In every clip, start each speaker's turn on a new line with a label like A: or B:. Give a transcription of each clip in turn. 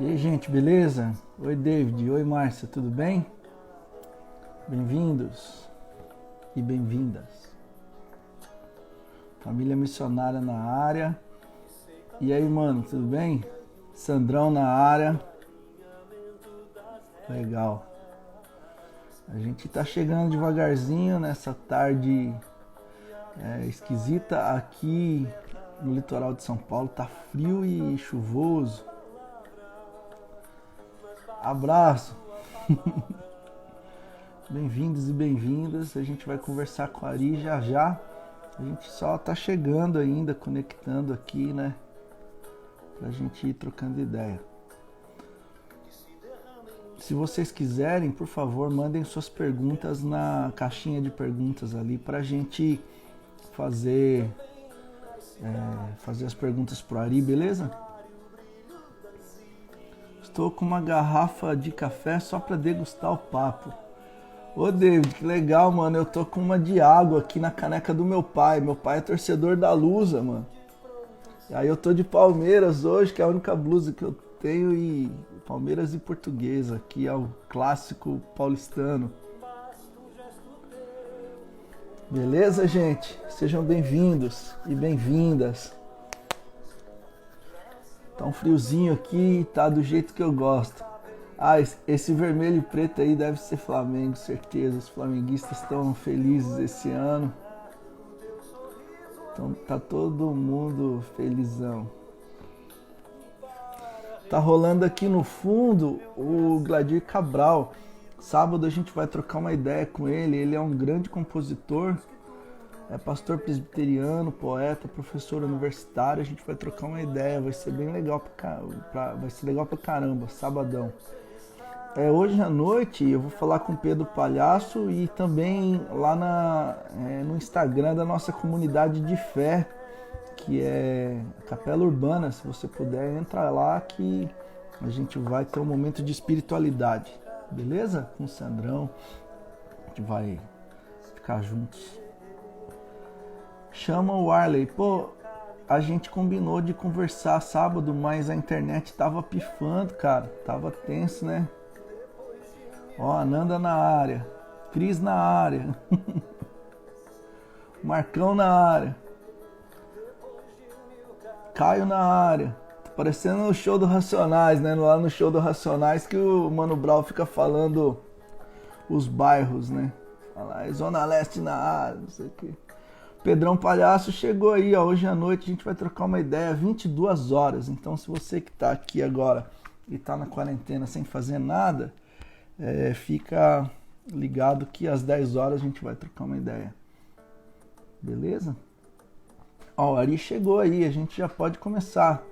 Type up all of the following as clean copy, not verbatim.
A: E aí, gente, beleza? Oi, David. Oi, Márcia, tudo bem? Bem-vindos e bem-vindas. Família missionária na área. E aí, mano, tudo bem? Sandrão na área. Legal. A gente tá chegando devagarzinho nessa tarde esquisita aqui no litoral de São Paulo. Tá frio e chuvoso. Abraço. Bem-vindos e bem-vindas. A gente vai conversar com a Ari já já. A gente só tá chegando ainda, conectando aqui, né? Pra gente ir trocando ideia. Se vocês quiserem, por favor, mandem suas perguntas na caixinha de perguntas ali pra gente fazer as perguntas pro Ari, beleza? Estou com uma garrafa de café só pra degustar o papo. Ô David, que legal, mano. Eu tô com uma de água aqui na caneca do meu pai. Meu pai é torcedor da Lusa, mano. E aí eu tô de Palmeiras hoje, que é a única blusa que eu tenho, e Palmeiras e Portuguesa, que é o clássico paulistano. Beleza, gente? Sejam bem-vindos e bem-vindas. Tá um friozinho aqui, tá do jeito que eu gosto. Ah, esse vermelho e preto aí deve ser Flamengo, certeza. Os flamenguistas estão felizes esse ano. Então tá todo mundo felizão. Tá rolando aqui no fundo o Gladir Cabral. Sábado a gente vai trocar uma ideia com ele. Ele é um grande compositor, é pastor presbiteriano, poeta, professor universitário. A gente vai trocar uma ideia, vai ser bem legal vai ser legal pra caramba, sabadão. Hoje à noite eu vou falar com o Pedro Palhaço e também lá no Instagram da nossa comunidade de fé, que é a Capela Urbana. Se você puder, entra lá que a gente vai ter um momento de espiritualidade, beleza? Com o Sandrão, a gente vai ficar juntos. Chama o Arley. Pô, a gente combinou de conversar sábado, mas a internet tava pifando, cara. Tava tenso, né? Ó, Ananda na área, Cris na área, Marcão na área, Caio na área. Tá parecendo no show do Racionais, né? Lá no show do Racionais que o Mano Brown fica falando os bairros, né? Fala, Zona Leste na área, não sei o que. Pedrão Palhaço chegou aí, ó. Hoje à noite a gente vai trocar uma ideia, 22 horas. Então, se você que tá aqui agora e tá na quarentena sem fazer nada, fica ligado que às 10 horas a gente vai trocar uma ideia. Beleza? Ó, o Ari chegou aí, a gente já pode começar.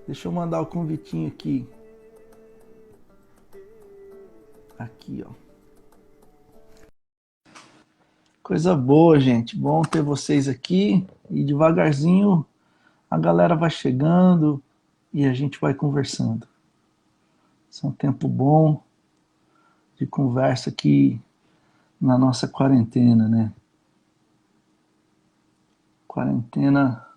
A: Deixa eu mandar o convitinho aqui. Aqui, ó. Coisa boa, gente. Bom ter vocês aqui. E devagarzinho a galera vai chegando e a gente vai conversando. Esse é um tempo bom de conversa aqui na nossa quarentena, né? Quarentena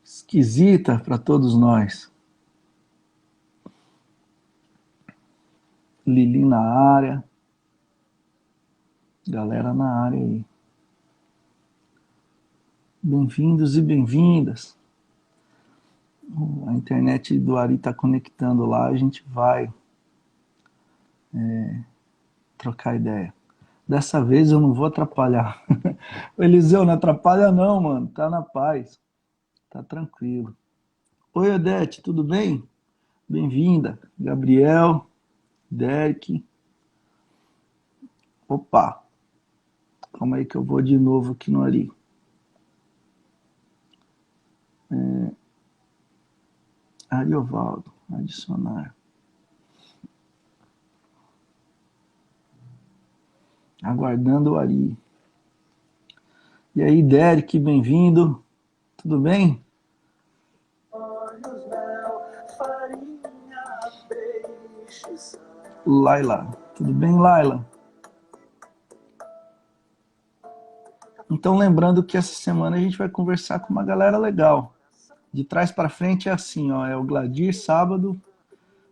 A: esquisita para todos nós. Lili na área. Galera na área aí. Bem-vindos e bem-vindas. A internet do Ari está conectando lá, a gente vai trocar ideia. Dessa vez eu não vou atrapalhar. O Eliseu, não atrapalha não, mano. Tá na paz. Tá tranquilo. Oi, Odete, tudo bem? Bem-vinda. Gabriel, Derek. Opa. Calma aí que eu vou de novo aqui no Ari. Ariovaldo, adicionar. Aguardando o Ari. E aí, Derek, bem-vindo. Tudo bem? Laila. Tudo bem, Laila? Então, lembrando que essa semana a gente vai conversar com uma galera legal. De trás para frente é assim, ó, é o Gladir sábado,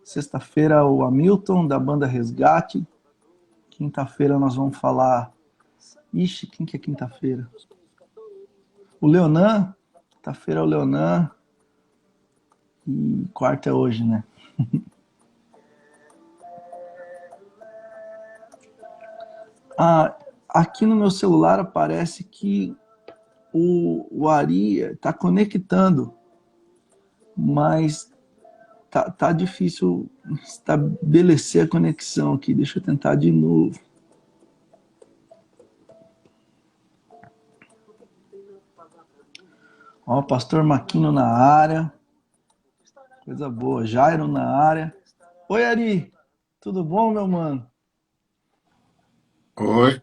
A: sexta-feira o Hamilton da banda Resgate, quinta-feira nós vamos falar... Ixi, quem que é quinta-feira? O Leonan, quinta-feira é o Leonan e quarta é hoje, né? Aqui no meu celular aparece que o Ari está conectando, mas tá difícil estabelecer a conexão aqui. Deixa eu tentar de novo. Ó, Pastor Maquino na área. Coisa boa. Jairo na área. Oi, Ari. Tudo bom, meu mano?
B: Oi,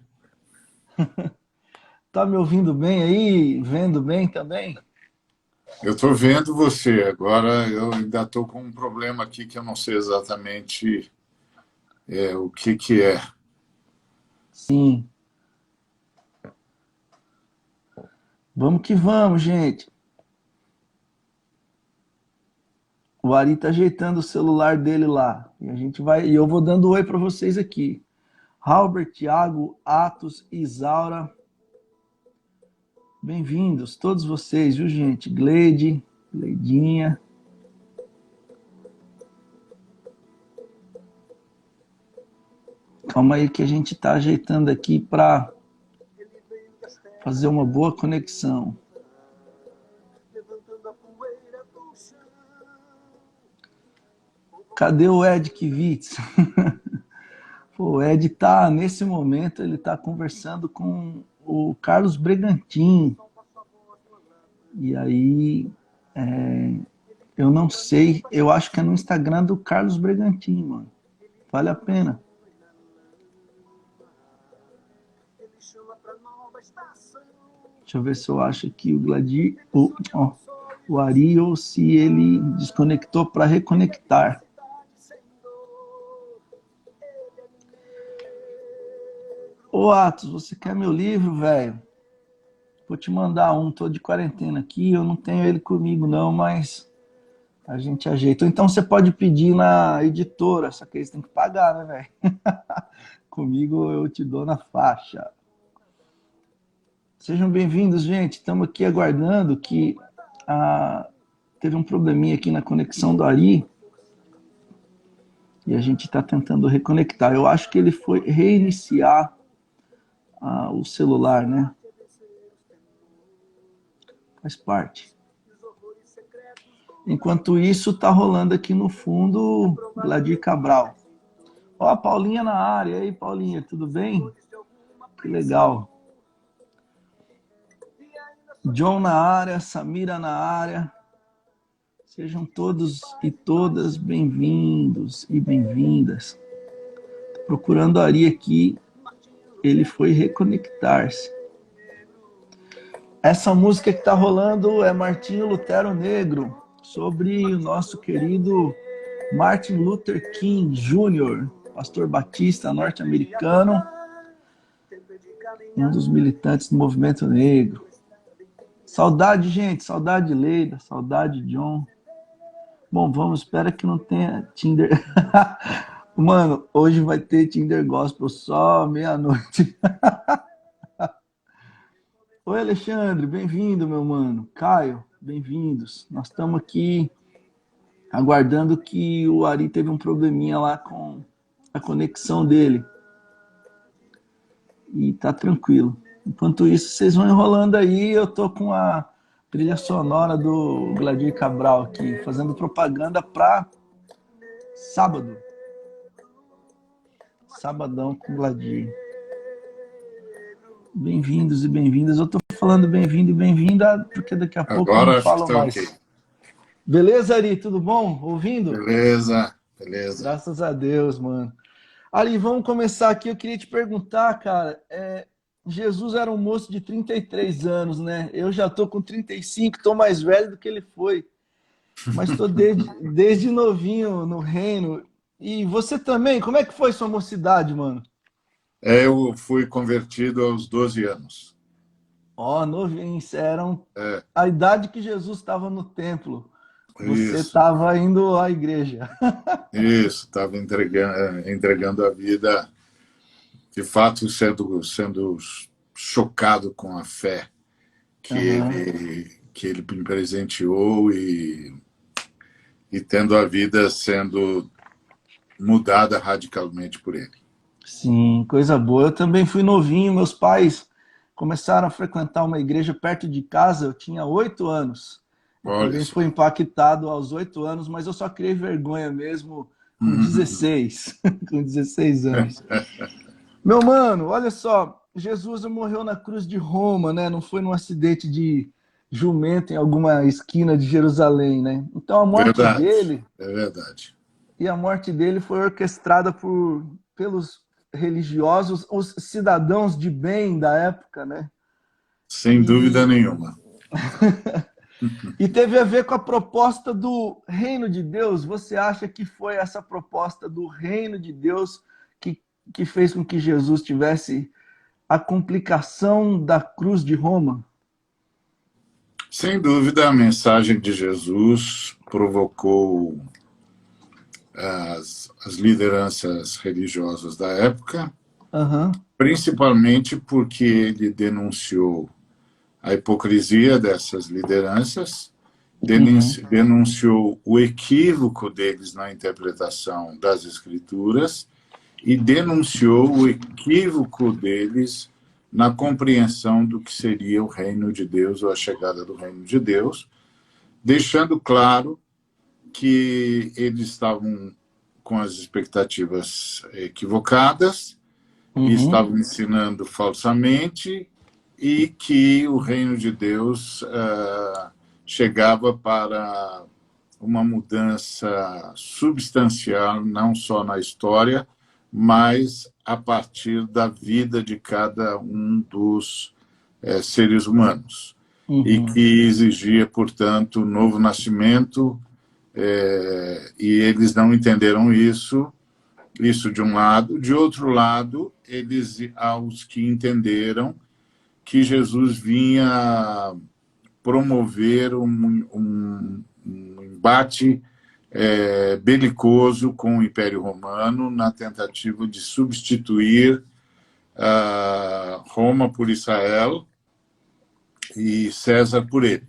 A: Tá me ouvindo bem aí? Vendo bem também?
B: eu estou vendo você. Agora eu ainda estou com um problema aqui que eu não sei exatamente o que que é.
A: Sim. Vamos que vamos, gente. O Ari tá ajeitando o celular dele lá. E a gente vai. E eu vou dando oi para vocês aqui. Halbert, Thiago, Atos, Isaura. Bem-vindos, todos vocês, viu, gente? Gleide, Gleidinha. Calma aí que a gente tá ajeitando aqui para fazer uma boa conexão. Cadê o Ed Kivitz? Pô, o Ed tá, nesse momento, ele tá conversando com o Carlos Bregantin. E aí, eu não sei, eu acho que é no Instagram do Carlos Bregantin, mano. Vale a pena. Deixa eu ver se eu acho aqui o Gladir, o Ari, ou se ele desconectou para reconectar. Ô Atos, você quer meu livro, velho? Vou te mandar um, tô de quarentena aqui, eu não tenho ele comigo não, mas a gente ajeita. Então você pode pedir na editora, só que eles têm que pagar, né, velho? Comigo eu te dou na faixa. Sejam bem-vindos, gente. Estamos aqui aguardando que teve um probleminha aqui na conexão do Ari e a gente está tentando reconectar. Eu acho que ele foi reiniciar o celular, né? Faz parte. Enquanto isso, tá rolando aqui no fundo Gladir Cabral. Ó, a Paulinha na área. E aí, Paulinha, tudo bem? Que legal. John na área, Samira na área. Sejam todos e todas bem-vindos e bem-vindas. Procurando a Ari aqui, ele foi reconectar-se. Essa música que está rolando é Martinho Lutero Negro, sobre o nosso querido Martin Luther King Jr., pastor batista norte-americano, um dos militantes do movimento negro. Saudade, gente, saudade de Leida, saudade de John. Bom, vamos, espera que não tenha Tinder. Mano, hoje vai ter Tinder Gospel só meia-noite. Oi, Alexandre, bem-vindo, meu mano. Caio, bem-vindos. Nós estamos aqui aguardando que o Ari teve um probleminha lá com a conexão dele. E tá tranquilo. Enquanto isso, vocês vão enrolando aí. Eu tô com a trilha sonora do Gladir Cabral aqui, fazendo propaganda para sábado. Sabadão com Gladir. Bem-vindos e bem-vindas. Eu tô falando bem-vindo e bem-vinda porque daqui a pouco eu não
B: Agora acho que
A: falo
B: está ok.
A: mais. Beleza, Ari? Tudo bom? Ouvindo?
B: Beleza, beleza.
A: Graças a Deus, mano. Ari, vamos começar aqui. Eu queria te perguntar, cara. Jesus era um moço de 33 anos, né? Eu já tô com 35, tô mais velho do que ele foi. Mas tô desde novinho no reino. E você também? Como é que foi sua mocidade, mano?
B: Eu fui convertido aos 12 anos.
A: Ó, novinho, eram
B: É,
A: a idade que Jesus estava no templo. Você
B: isso,
A: estava indo à igreja.
B: isso, estava entregando a vida, de fato, sendo chocado com a fé
A: Aham.
B: que ele me presenteou e tendo a vida sendo mudada radicalmente por ele.
A: Sim, coisa boa. Eu também fui novinho. Meus pais começaram a frequentar uma igreja perto de casa. Eu tinha 8 anos. Eu
B: Olha
A: também
B: só.
A: fui impactado aos 8 anos, mas eu só criei vergonha mesmo com
B: Uhum.
A: 16, com 16 anos. Meu mano, olha só, Jesus morreu na cruz de Roma, né? Não foi num acidente de jumento em alguma esquina de Jerusalém, né? Então
B: Verdade, é verdade.
A: a morte dele foi orquestrada pelos religiosos, os cidadãos de bem da época, né?
B: Sem dúvida
A: E,
B: nenhuma.
A: e teve a ver com a proposta do reino de Deus. Você acha que foi essa proposta do reino de Deus que, que fez com que Jesus tivesse a complicação da cruz de Roma?
B: Sem dúvida, a mensagem de Jesus provocou as lideranças religiosas da época,
A: Aham,
B: principalmente porque ele denunciou a hipocrisia dessas lideranças,
A: uhum,
B: denunciou o equívoco deles na interpretação das escrituras e denunciou o equívoco deles na compreensão do que seria o reino de Deus ou a chegada do reino de Deus, deixando claro que eles estavam com as expectativas equivocadas e
A: uhum,
B: estavam ensinando falsamente e que o reino de Deus chegava para uma mudança substancial, não só na história, mas a partir da vida de cada um dos seres humanos. E
A: uhum,
B: que exigia, portanto, um novo nascimento, e eles não entenderam isso de um lado. De outro lado, eles, aos que entenderam que Jesus vinha promover um embate belicoso com o Império Romano na tentativa de substituir Roma por Israel e César por ele.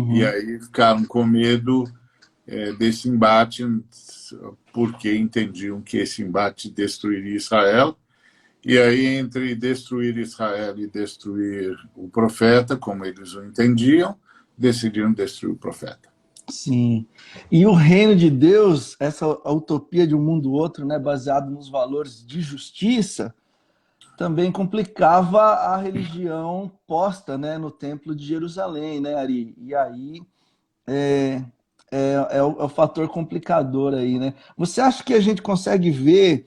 B: E
A: uhum.
B: aí ficaram com medo desse embate, porque entendiam que esse embate destruiria Israel. E aí, entre destruir Israel e destruir o profeta, como eles o entendiam, decidiram destruir o profeta.
A: Sim. E o reino de Deus, essa utopia de um mundo outro, né, baseado nos valores de justiça, também complicava a religião posta, né, no Templo de Jerusalém, né, Ari? E aí é, é o fator complicador aí, né? Você acha que a gente consegue ver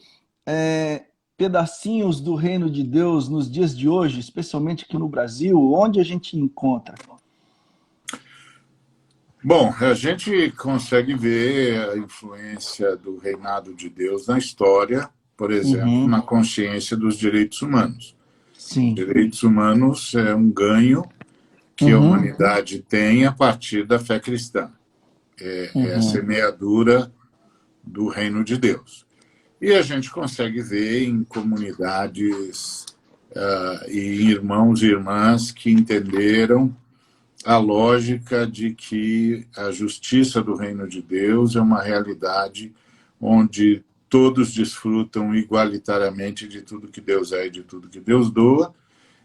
A: pedacinhos do reino de Deus nos dias de hoje, especialmente aqui no Brasil? Onde a gente encontra?
B: Bom, a gente consegue ver a influência do reinado de Deus na história, por exemplo,
A: Uhum,
B: na consciência dos direitos humanos.
A: sim.
B: Direitos humanos é um ganho que a
A: Uhum,
B: humanidade tem a partir da fé cristã. É a
A: uhum,
B: semeadura do reino de Deus. E a gente consegue ver em comunidades e irmãos e irmãs que entenderam a lógica de que a justiça do reino de Deus é uma realidade onde todos desfrutam igualitariamente de tudo que Deus é e de tudo que Deus doa,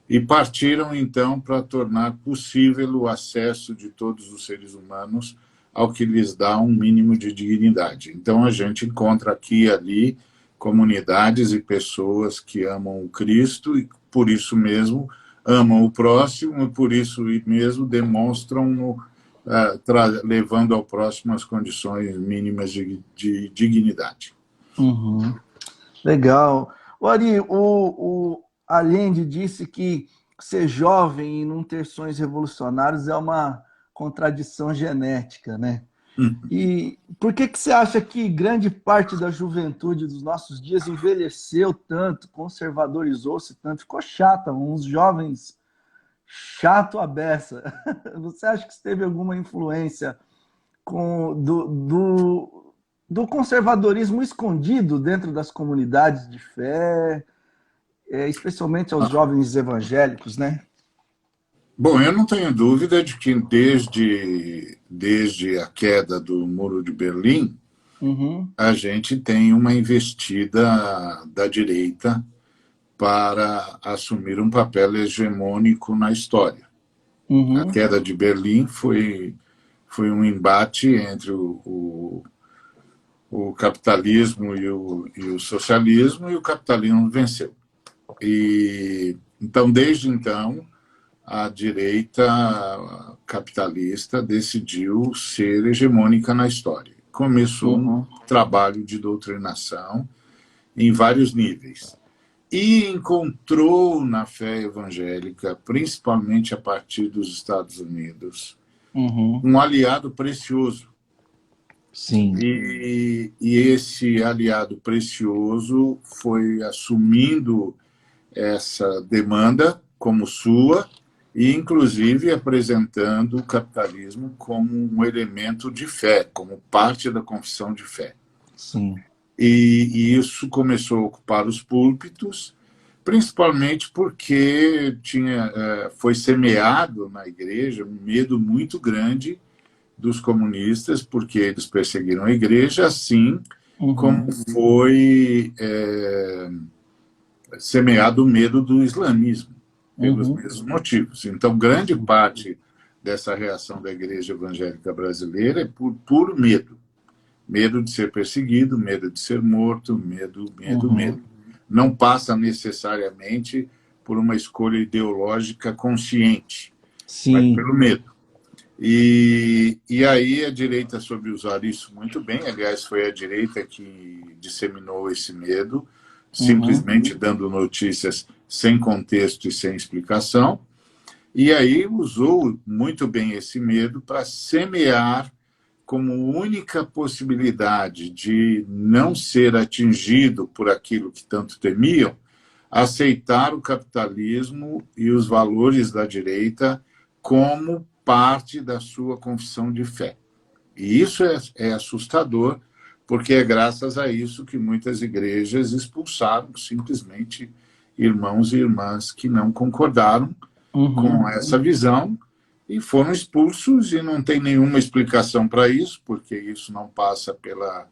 B: e partiram então para tornar possível o acesso de todos os seres humanos ao que lhes dá um mínimo de dignidade. Então a gente encontra aqui e ali comunidades e pessoas que amam o Cristo e por isso mesmo amam o próximo e por isso mesmo demonstram levando ao próximo as condições mínimas de dignidade.
A: uhum. Legal. O Ari, o Allende disse que ser jovem e não ter sonhos revolucionários é uma contradição genética, né? E por que você acha que grande parte da juventude dos nossos dias envelheceu tanto, conservadorizou-se tanto, ficou chata, uns jovens chato à beça. Você acha que isso teve alguma influência do conservadorismo escondido dentro das comunidades de fé, especialmente aos jovens evangélicos, né?
B: Bom, eu não tenho dúvida de que desde a queda do Muro de Berlim,
A: Uhum,
B: a gente tem uma investida da direita para assumir um papel hegemônico na história. A
A: uhum,
B: queda de Berlim foi um embate entre o capitalismo e o socialismo, e o capitalismo venceu. Então, desde então, a direita capitalista decidiu ser hegemônica na história. Começou um
A: uhum,
B: trabalho de doutrinação em vários níveis. E encontrou na fé evangélica, principalmente a partir dos Estados Unidos,
A: uhum.
B: um aliado precioso.
A: Sim.
B: E esse aliado precioso foi assumindo essa demanda como sua e, inclusive, apresentando o capitalismo como um elemento de fé, como parte da confissão de fé.
A: Sim.
B: E isso começou a ocupar os púlpitos, principalmente porque foi semeado na igreja um medo muito grande dos comunistas, porque eles perseguiram a igreja, assim como
A: Uhum,
B: foi semeado o medo do islamismo, pelos
A: uhum,
B: mesmos motivos. Então, grande parte dessa reação da igreja evangélica brasileira é por puro medo. Medo de ser perseguido, medo de ser morto, medo, medo,
A: uhum.
B: medo. Não passa necessariamente por uma escolha ideológica consciente, mas
A: Sim.
B: pelo medo. E aí a direita soube usar isso muito bem. Aliás, foi a direita que disseminou esse medo,
A: Uhum,
B: simplesmente dando notícias sem contexto e sem explicação. E aí usou muito bem esse medo para semear como única possibilidade de não ser atingido por aquilo que tanto temiam, aceitar o capitalismo e os valores da direita como parte da sua confissão de fé. E isso é assustador, porque é graças a isso que muitas igrejas expulsaram simplesmente irmãos e irmãs que não concordaram
A: uhum.
B: com essa visão e foram expulsos, e não tem nenhuma explicação para isso, porque isso não passa pela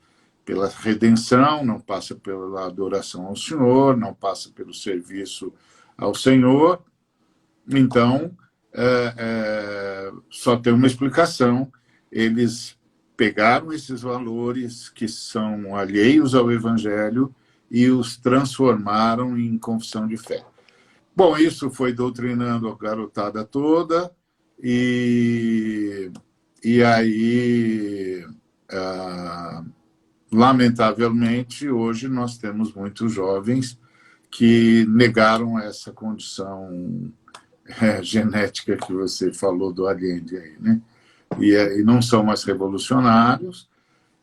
B: redenção, não passa pela adoração ao Senhor, não passa pelo serviço ao Senhor. Então, só tem uma explicação: eles pegaram esses valores que são alheios ao Evangelho e os transformaram em confissão de fé. Bom, isso foi doutrinando a garotada toda, e, e aí, lamentavelmente, hoje nós temos muitos jovens que negaram essa condição genética que você falou do Allende aí, né? E não são mais revolucionários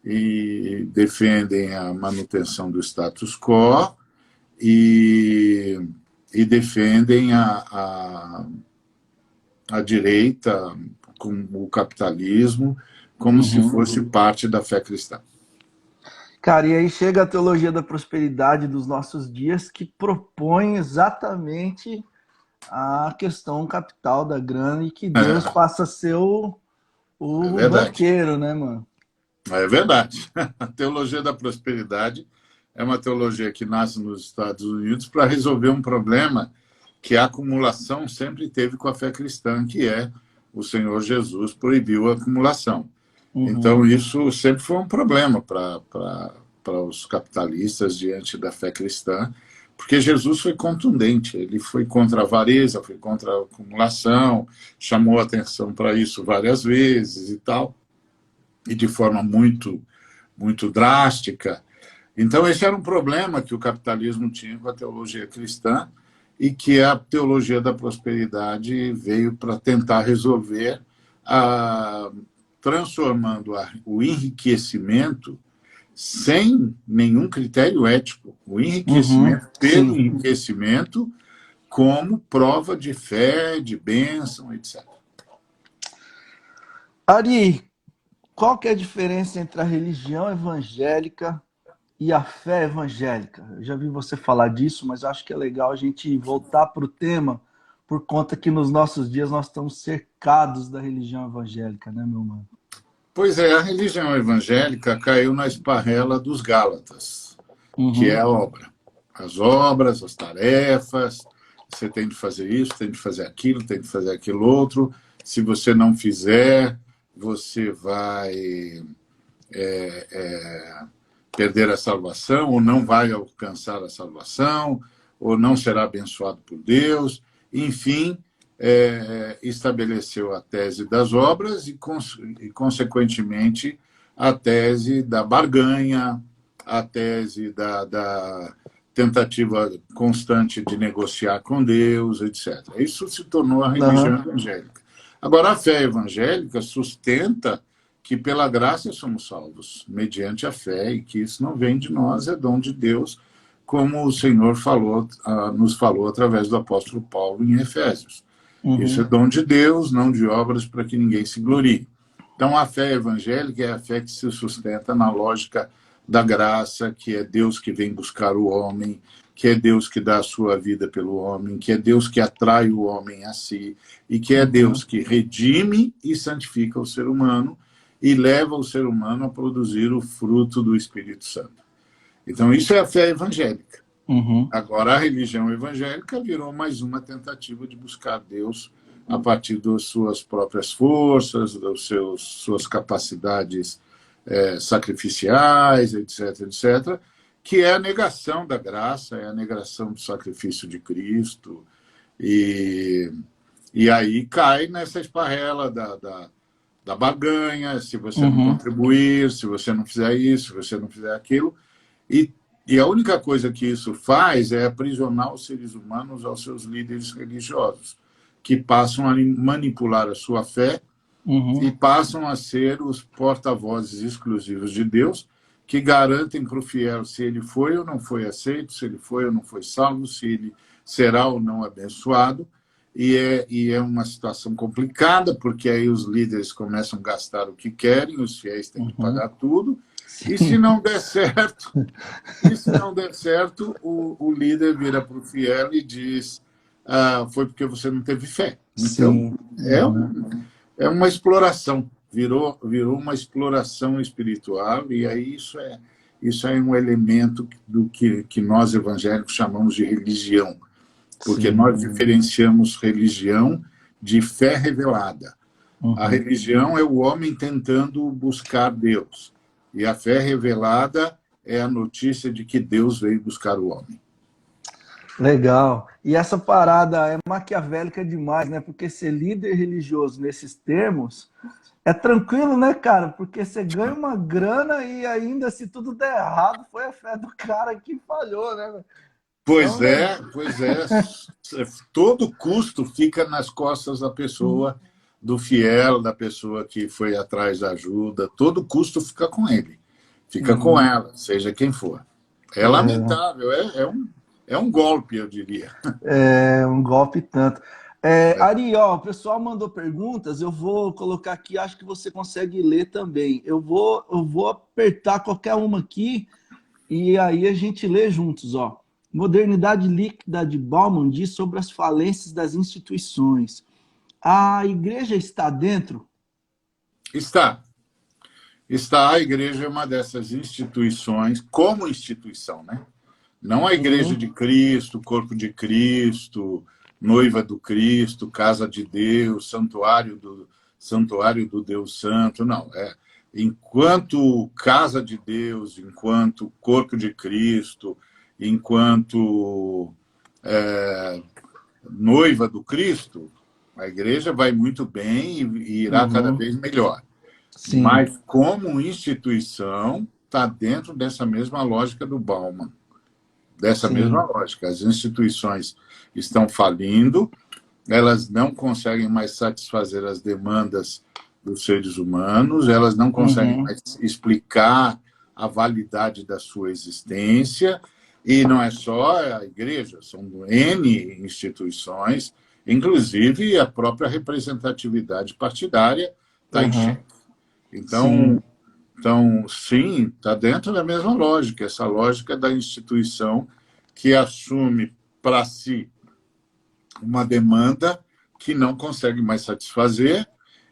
B: e defendem a manutenção do status quo e defendem a direita com o capitalismo como se
A: Uhum.
B: fosse parte da fé cristã.
A: Cara, e aí chega a teologia da prosperidade dos nossos dias, que propõe exatamente a questão capital da grana e que Deus passa a ser
B: É
A: o
B: verdade.
A: banqueiro, né, mano?
B: É verdade. A teologia da prosperidade é uma teologia que nasce nos Estados Unidos para resolver um problema que a acumulação sempre teve com a fé cristã, que é o Senhor Jesus proibiu a acumulação.
A: Uhum,
B: Então, isso sempre foi um problema para os capitalistas diante da fé cristã, porque Jesus foi contundente, ele foi contra a avareza, foi contra a acumulação, chamou atenção para isso várias vezes e tal, e de forma muito, muito drástica. Então, esse era um problema que o capitalismo tinha com a teologia cristã e que a teologia da prosperidade veio para tentar resolver, transformando o enriquecimento sem nenhum critério ético. O
A: uhum,
B: enriquecimento pelo
A: sim.
B: enriquecimento como prova de fé, de bênção, etc.
A: Ari, qual que é a diferença entre a religião evangélica e a fé evangélica? Eu já vi você falar disso, mas acho que é legal a gente voltar para o tema, por conta que nos nossos dias nós estamos cercados da religião evangélica, né, meu mano?
B: Pois é, a religião evangélica caiu na esparrela dos Gálatas, que é
A: Uhum.
B: a obra. As obras, as tarefas, você tem de fazer isso, tem de fazer aquilo, tem de fazer aquilo outro. Se você não fizer, você vai perder a salvação, ou não vai alcançar a salvação, ou não será abençoado por Deus. Enfim, estabeleceu a tese das obras e, consequentemente, a tese da barganha, a tese da tentativa constante de negociar com Deus, etc. Isso se tornou a religião
A: Uhum.
B: evangélica. Agora, a fé evangélica sustenta que pela graça somos salvos, mediante a fé, e que isso não vem de nós, é dom de Deus, como o Senhor nos falou através do apóstolo Paulo em Efésios. Isso é
A: Uhum.
B: dom de Deus, não de obras, para que ninguém se glorie. Então, a fé evangélica é a fé que se sustenta na lógica da graça, que é Deus que vem buscar o homem, que é Deus que dá a sua vida pelo homem, que é Deus que atrai o homem a si, e que é Deus que redime e santifica o ser humano e leva o ser humano a produzir o fruto do Espírito Santo. Então, isso é a fé evangélica.
A: Uhum.
B: Agora, a religião evangélica virou mais uma tentativa de buscar Deus a partir das suas próprias forças, suas capacidades sacrificiais, etc., etc., que é a negação da graça, é a negação do sacrifício de Cristo. E aí cai nessa esparrela da barganha, se você não
A: Uhum.
B: contribuir, se você não fizer isso, se você não fizer aquilo. E a única coisa que isso faz é aprisionar os seres humanos aos seus líderes religiosos, que passam a manipular a sua fé e
A: Uhum.
B: passam a ser os porta-vozes exclusivos de Deus, que garantem para o fiel se ele foi ou não foi aceito, se ele foi ou não foi salvo, se ele será ou não abençoado. E é uma situação complicada, porque aí os líderes começam a gastar o que querem, os fiéis têm que
A: Uhum.
B: pagar tudo, e se
A: Sim.
B: não der certo, o líder vira para o fiel e diz: foi porque você não teve fé. Então,
A: Sim.
B: é,
A: Uhum.
B: um, é uma exploração, virou uma exploração espiritual, e aí isso é um elemento do que nós evangélicos chamamos de religião, porque nós
A: Sim.
B: diferenciamos religião de fé revelada. A
A: Uhum.
B: religião é o homem tentando buscar Deus. E a fé revelada é a notícia de que Deus veio buscar o homem.
A: Legal. E essa parada é maquiavélica demais, né? Porque ser líder religioso nesses termos é tranquilo, né, cara? Porque você ganha uma grana e ainda, se tudo der errado, foi a fé do cara que falhou, né? É um
B: Pois
A: negócio.
B: é, pois é. Todo custo fica nas costas da pessoa, do fiel, da pessoa que foi atrás da ajuda. Todo custo fica com ele, fica com
A: Uhum.
B: ela, seja quem for. É lamentável, é um golpe, eu diria.
A: É um golpe tanto. Ari, ó, o pessoal mandou perguntas, eu vou colocar aqui, acho que você consegue ler também. Eu vou apertar qualquer uma aqui e aí a gente lê juntos, ó. Modernidade líquida de Bauman diz sobre as falências das instituições. A igreja está dentro?
B: Está. A igreja é uma dessas instituições, como instituição, né? Não a igreja de
A: Uhum.
B: Cristo, corpo de Cristo, noiva do Cristo, casa de Deus, santuário do Deus Santo, não. Enquanto casa de Deus, enquanto corpo de Cristo, enquanto noiva do Cristo, a igreja vai muito bem e irá cada
A: Uhum.
B: vez melhor.
A: Sim.
B: Mas, como instituição, está dentro dessa mesma lógica do Bauman, dessa mesma
A: Sim.
B: lógica. As instituições estão falindo, elas não conseguem mais satisfazer as demandas dos seres humanos, elas não conseguem
A: Uhum.
B: mais explicar a validade da sua existência, E não é só a igreja, são N instituições, inclusive a própria representatividade partidária está em
A: Aham.
B: xeque. Então,
A: Sim.
B: sim, está dentro da mesma lógica, essa lógica da instituição que assume para si uma demanda que não consegue mais satisfazer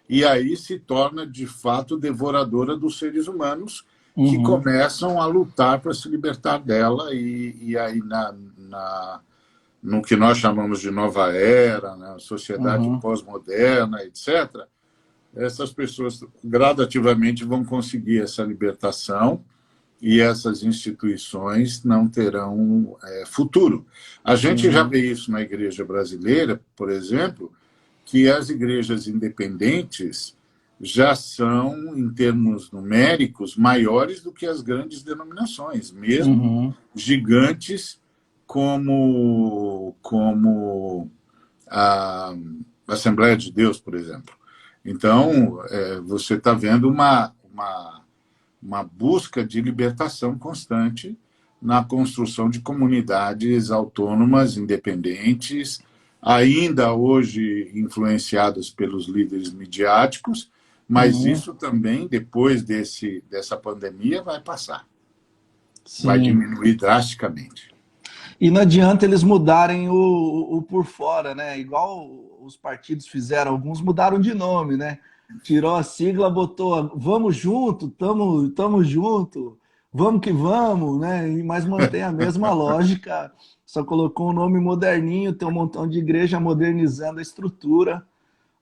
B: e aí se torna, de fato, devoradora dos seres humanos que
A: Uhum.
B: começam a lutar para se libertar dela e aí no que nós chamamos de nova era, na sociedade
A: Uhum.
B: pós-moderna, etc., essas pessoas gradativamente vão conseguir essa libertação e essas instituições não terão futuro. A gente já
A: Uhum.
B: vê isso na igreja brasileira, por exemplo, que as igrejas independentes já são, em termos numéricos, maiores do que as grandes denominações, mesmo
A: Uhum.
B: gigantes como a Assembleia de Deus, por exemplo. Então, você está vendo uma busca de libertação constante na construção de comunidades autônomas, independentes, ainda hoje influenciadas pelos líderes midiáticos, mas
A: Uhum.
B: isso também, depois dessa pandemia, vai passar, vai
A: Sim.
B: diminuir drasticamente.
A: E não adianta eles mudarem o por fora, né? Igual os partidos fizeram, alguns mudaram de nome, né? Tirou a sigla, botou vamos junto, tamo junto, vamos que vamos, né? Mas mantém a mesma lógica, só colocou um nome moderninho, tem um montão de igreja modernizando a estrutura,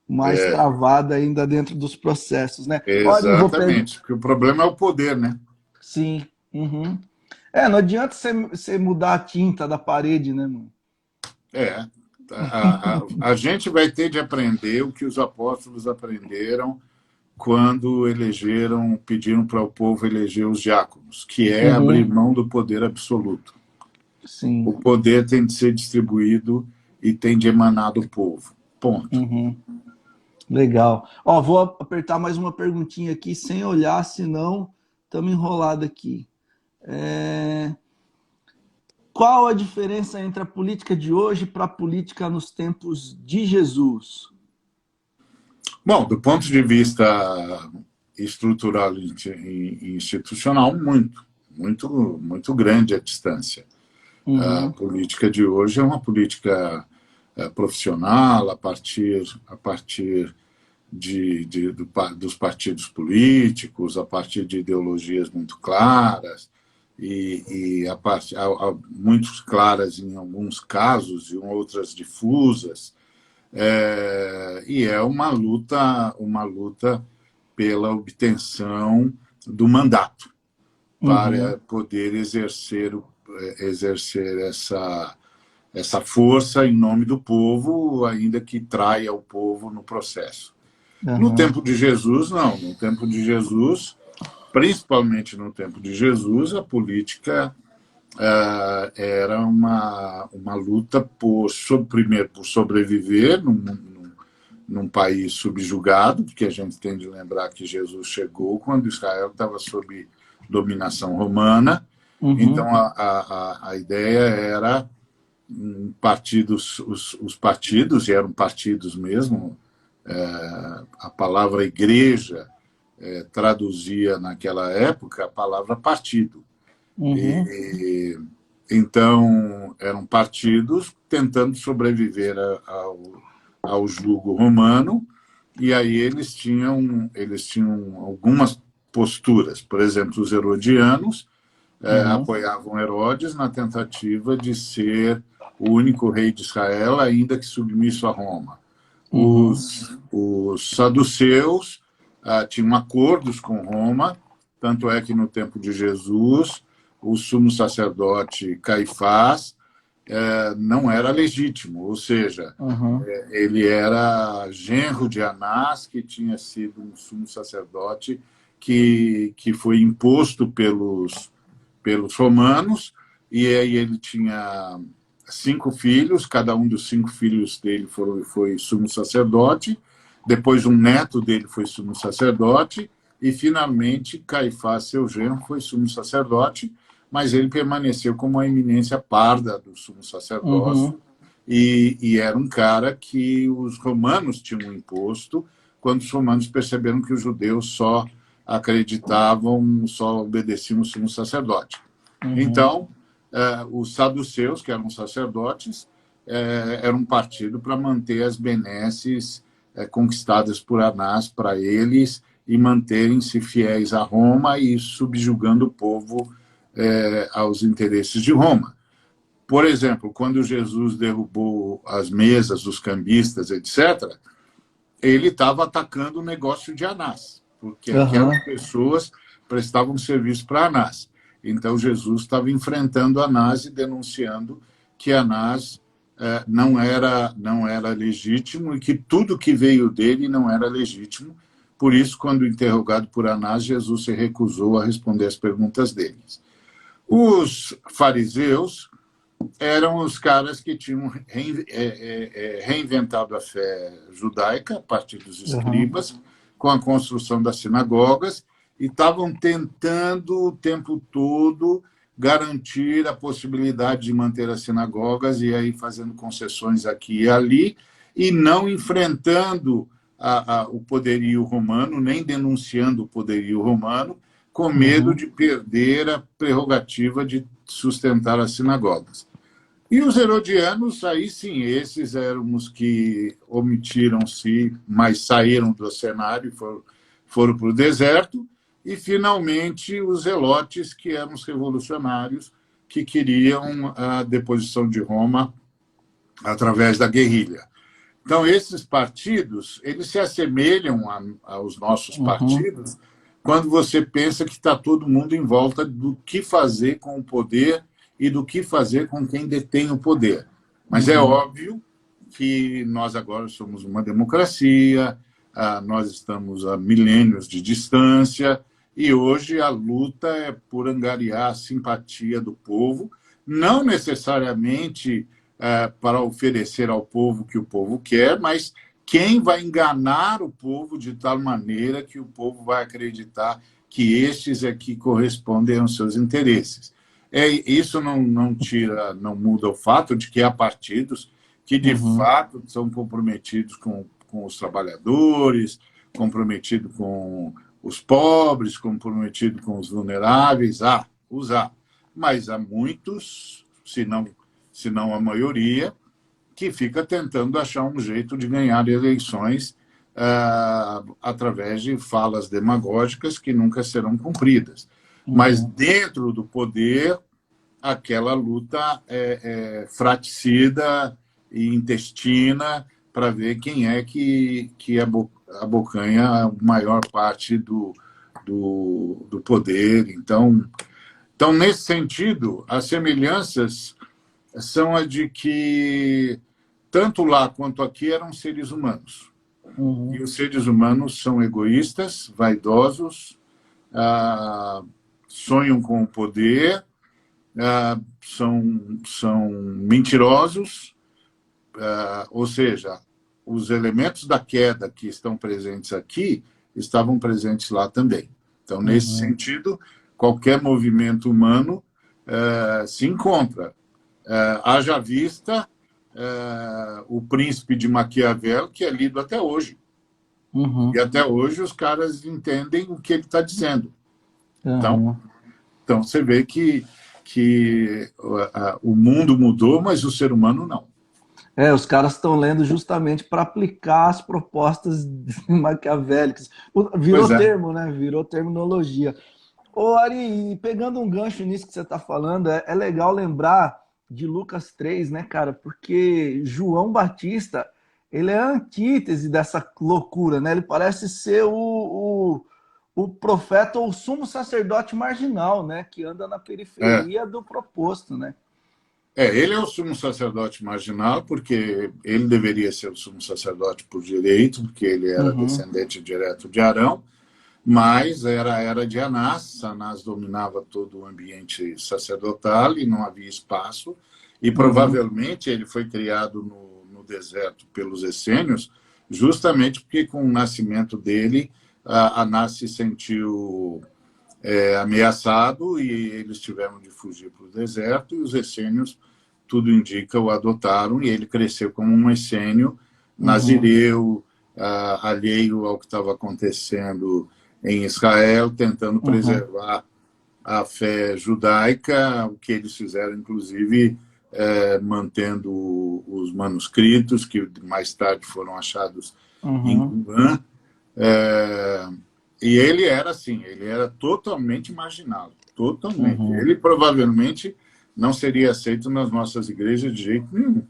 A: mais
B: É,
A: travada ainda dentro dos processos, né? Olha, não vou perguntar.
B: exatamente, porque o problema é o poder, né?
A: Sim. Uhum. Não adianta você mudar a tinta da parede, né, mano?
B: É, a gente vai ter de aprender o que os apóstolos aprenderam quando pediram para o povo eleger os diáconos, que é abrir
A: Uhum.
B: mão do poder absoluto. O
A: Sim.
B: poder tem de ser distribuído e tem de emanar do povo. Ponto.
A: Uhum. Legal. Ó, vou apertar mais uma perguntinha aqui sem olhar, senão estamos enrolados aqui. É, Qual a diferença entre a política de hoje para a política nos tempos de Jesus?
B: Bom, do ponto de vista estrutural e institucional, muito grande a distância. A
A: Uhum.
B: política de hoje é uma política profissional, a partir dos partidos políticos, a partir de ideologias muito claras, muito claras em alguns casos e outras difusas. E é uma luta pela obtenção do mandato
A: Uhum.
B: para poder exercer essa força em nome do povo, ainda que traia o povo no processo. No
A: Uhum.
B: tempo de Jesus, não. No tempo de Jesus, principalmente no tempo de Jesus, a política era uma luta primeiro, por sobreviver num país subjugado, porque a gente tem de lembrar que Jesus chegou quando Israel estava sob dominação romana. Então,
A: Uhum.
B: a ideia era os partidos, e eram partidos mesmo, a palavra igreja traduzia naquela época a palavra partido.
A: Uhum.
B: E, então, eram partidos tentando sobreviver ao jugo romano, e aí eles tinham algumas posturas. Por exemplo, os herodianos
A: Uhum.
B: apoiavam Herodes na tentativa de ser o único rei de Israel, ainda que submisso a Roma.
A: Uhum.
B: Os saduceus tinham acordos com Roma, tanto é que no tempo de Jesus, o sumo sacerdote Caifás não era legítimo, ou seja,
A: Uhum.
B: ele era genro de Anás, que tinha sido um sumo sacerdote que foi imposto pelos romanos, e aí ele tinha 5 filhos, cada um dos 5 filhos dele foi sumo sacerdote, depois um neto dele foi sumo sacerdote, e finalmente Caifás, seu genro, foi sumo sacerdote, mas ele permaneceu como a eminência parda do sumo sacerdócio, e era um cara que os romanos tinham imposto quando os romanos perceberam que os judeus só acreditavam, só obedeciam o sumo sacerdote. Então, os saduceus, que eram sacerdotes, eram um partido para manter as benesses conquistadas por Anás para eles e manterem-se fiéis a Roma e subjugando o povo aos interesses de Roma. Por exemplo, quando Jesus derrubou as mesas dos cambistas, etc., ele estava atacando o negócio de Anás, porque aquelas pessoas prestavam serviço para Anás. Então, Jesus estava enfrentando Anás e denunciando que Anás não era legítimo e que tudo que veio dele não era legítimo. Por isso, quando interrogado por Anás, Jesus se recusou a responder as perguntas deles. Os fariseus eram os caras que tinham reinventado a fé judaica a partir dos escribas, com a construção das sinagogas, e estavam tentando o tempo todo garantir a possibilidade de manter as sinagogas, e aí fazendo concessões aqui e ali, e não enfrentando o poderio romano, nem denunciando o poderio romano, com medo de perder a prerrogativa de sustentar as sinagogas. E os herodianos, aí sim, esses eram os que omitiram-se, mas saíram do cenário e foram para o deserto. E, finalmente, os zelotes, que eram os revolucionários, que queriam a deposição de Roma através da guerrilha. Então, esses partidos, eles se assemelham aos nossos partidos quando você pensa que está todo mundo em volta do que fazer com o poder e do que fazer com quem detém o poder. Mas é óbvio que nós agora somos uma democracia, nós estamos a milênios de distância, e hoje a luta é por angariar a simpatia do povo, não necessariamente para oferecer ao povo o que o povo quer, mas quem vai enganar o povo de tal maneira que o povo vai acreditar que estes é que correspondem aos seus interesses. Isso não muda o fato de que há partidos que, de fato, são comprometidos com os trabalhadores, comprometidos com os pobres, comprometidos com os vulneráveis. Mas há muitos, se não a maioria, que fica tentando achar um jeito de ganhar eleições através de falas demagógicas que nunca serão cumpridas. Mas, dentro do poder, aquela luta é fraticida e intestina para ver quem é que abocanha a maior parte do poder. Então, nesse sentido, as semelhanças são as de que, tanto lá quanto aqui, eram seres humanos. E os seres humanos são egoístas, vaidosos, sonham com o poder, são mentirosos, ou seja, os elementos da queda que estão presentes aqui estavam presentes lá também. Então, nesse sentido, qualquer movimento humano se encontra. Haja vista o Príncipe de Maquiavel, que é lido até hoje. E até hoje os caras entendem o que ele está dizendo. Então, você vê que o mundo mudou, mas o ser humano não.
A: Os caras estão lendo justamente para aplicar as propostas maquiavélicas. Virou termo, né? Virou terminologia. Ô, Ari, pegando um gancho nisso que você está falando, é legal lembrar de Lucas 3, né, cara? Porque João Batista, ele é a antítese dessa loucura, né? Ele parece ser o profeta ou o sumo sacerdote marginal, né? Que anda na periferia do proposto, né?
B: Ele é o sumo sacerdote marginal, porque ele deveria ser o sumo sacerdote por direito, porque ele era descendente direto de Arão, mas era de Anás. Anás dominava todo o ambiente sacerdotal e não havia espaço, e provavelmente ele foi criado no deserto pelos essênios, justamente porque com o nascimento dele, Anás se sentiu ameaçado e eles tiveram de fugir para o deserto, e os essênios, tudo indica, o adotaram, e ele cresceu como um essênio
A: Uhum.
B: nazireu, alheio ao que estava acontecendo em Israel, tentando
A: Uhum.
B: preservar a fé judaica, o que eles fizeram, inclusive, mantendo os manuscritos, que mais tarde foram achados em
A: Uhum.
B: Qumran. É, e ele era assim, ele era totalmente marginal, totalmente.
A: Uhum.
B: Ele provavelmente não seria aceito nas nossas igrejas de jeito nenhum.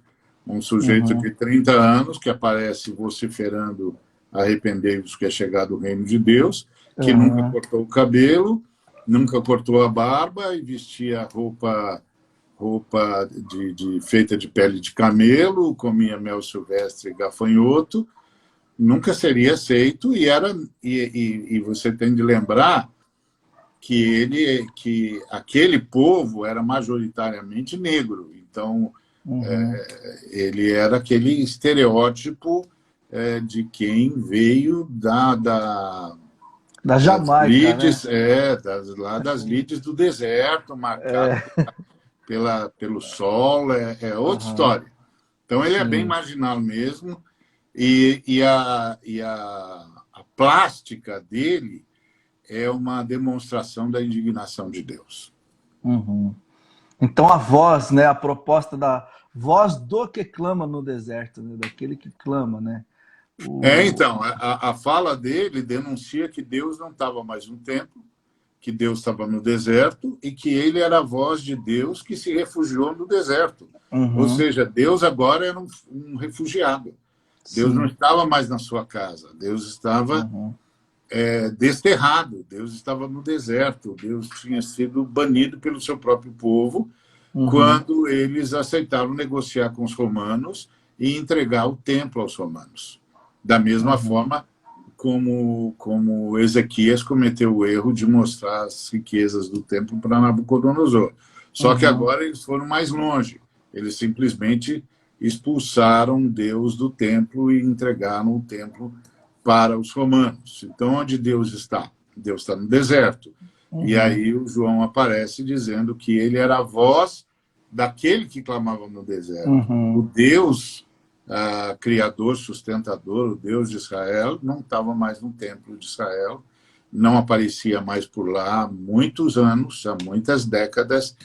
B: Um sujeito
A: Uhum.
B: de 30 anos que aparece vociferando arrependei-vos que é chegado o reino de Deus, que nunca
A: Uhum.
B: cortou o cabelo, nunca cortou a barba e vestia roupa feita de pele de camelo, comia mel silvestre e gafanhoto, nunca seria aceito e você tem de lembrar que aquele povo era majoritariamente negro, então
A: Uhum.
B: ele era aquele estereótipo de quem veio
A: Da
B: das
A: Jamaica, né?
B: lides, lá das lides do deserto, marcado
A: É.
B: pelo sol, é outra
A: Aham.
B: história. Então ele é bem
A: Sim.
B: marginal mesmo, e a plástica dele é uma demonstração da indignação de Deus.
A: Uhum. Então a voz, né? A proposta da voz do que clama no deserto, né? Daquele que clama, né? O...
B: Então, a fala dele denuncia que Deus não estava mais no templo, que Deus estava no deserto e que ele era a voz de Deus que se refugiou no deserto. Ou
A: Uhum.
B: seja, Deus agora era um refugiado. Deus não
A: Sim.
B: estava mais na sua casa, Deus estava
A: Uhum.
B: desterrado, Deus estava no deserto, Deus tinha sido banido pelo seu próprio povo
A: Uhum.
B: quando eles aceitaram negociar com os romanos e entregar o templo aos romanos. Da mesma
A: Uhum.
B: forma como Ezequias cometeu o erro de mostrar as riquezas do templo para Nabucodonosor. Só que
A: Uhum.
B: agora eles foram mais longe. Eles simplesmente expulsaram Deus do templo e entregaram o templo para os romanos. Então, onde Deus está? Deus está no deserto. E
A: Uhum.
B: aí o João aparece dizendo que ele era a voz daquele que clamava no deserto. O
A: Uhum.
B: Deus criador, sustentador, o Deus de Israel, não estava mais no templo de Israel, não aparecia mais por lá há muitos anos, há muitas décadas,